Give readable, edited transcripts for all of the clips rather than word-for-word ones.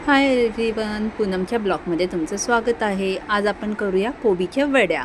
Hi everyone, पूनमच्या ब्लॉगमध्ये तुमचं स्वागत आहे. आज आपण करूया कोबीच्या वड्या.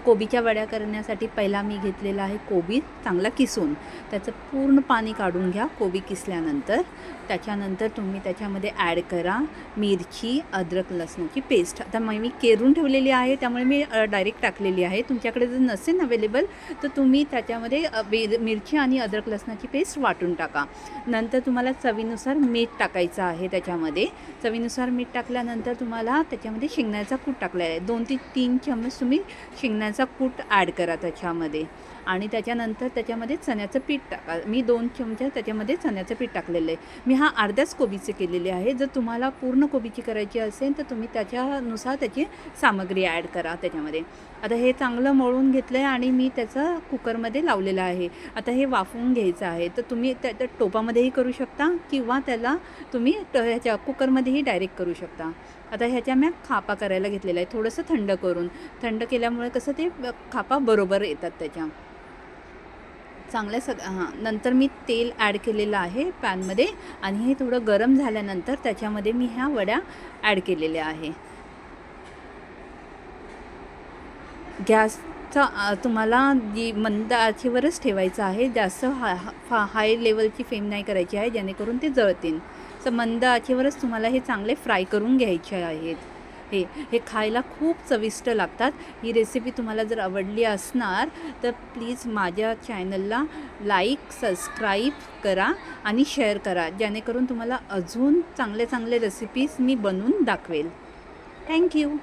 कोबीच्या वड्या करण्यासाठी पहिला मी घेतलेला आहे कोबी चांगला किसून. त्याचं पूर्ण पाणी काढून घ्या कोबी किसल्यानंतर. त्याच्यानंतर तुम्ही त्याच्यामध्ये ॲड करा मिरची, अद्रक लसणाची पेस्ट. आता मी केरून ठेवलेली आहे, त्यामुळे मी डायरेक्ट टाकलेली आहे. तुमच्याकडे जर नसेल अवेलेबल तर तुम्ही त्याच्यामध्ये मिरची आणि अद्रक लसणाची पेस्ट वाटून टाका. नंतर तुम्हाला चवीनुसार मीठ टाकायचं आहे. त्याच्यामध्ये चवीनुसार मीठ टाकल्यानंतर तुम्हाला त्याच्यामध्ये शेंगदाण्याचा कूट टाकलेला आहे. 2 ते 3 चम्मच तुम्ही शेंगदाण्याचा कूट ॲड करा त्याच्यामध्ये. आणि त्याच्यानंतर त्याच्यामध्ये चण्याचं पीठ टाका. मी 2 चमचे त्याच्यामध्ये चण्याचं पीठ टाकलेलं आहे. मी हा अर्ध्याच कोबीचे केलेले आहे. जर तुम्हाला पूर्ण कोबीची करायची असेल तर तुम्ही त्याच्यानुसार त्याची सामग्री ॲड करा त्याच्यामध्ये. आता हे चांगलं मळून घेतलं आहे आणि मी त्याचं कुकरमध्ये लावलेलं आहे. आता हे वाफवून घ्यायचं आहे. तर तुम्ही त्या टोपामध्येही करू शकता किंवा त्याला तुम्ही ह्याच्या कुकरमध्येही डायरेक्ट करू शकता. आता ह्याच्या मी खापा करायला घेतलेला आहे, थोडंसं थंड केल्यामुळे कसं ते खापा बरोबर येतात त्याच्या चांगल्या. नंतर मी तेल ॲड केलेलं आहे पॅनमध्ये आणि हे थोडं गरम झाल्यानंतर त्याच्यामध्ये मी ह्या वड्या ॲड केलेल्या आहे. गॅसचा तुम्हाला जी मंद आचेवरच ठेवायचं आहे. जास्त हाय लेवलची फ्लेम नाही करायची आहे, जेणेकरून ते जळतील. मंद आचेवरच तुम्हाला हे चांगले फ्राय करून घ्यायचे आहेत. हे खायला खूप चविष्ट लागतात. ही रेसिपी तुम्हाला जर आवडली असणार तर प्लीज माझ्या चॅनलला लाईक, सबस्क्राईब करा आणि शेअर करा, जेणेकरून तुम्हाला अजून चांगले रेसिपीज मी बनवून दाखवेल. थँक्यू.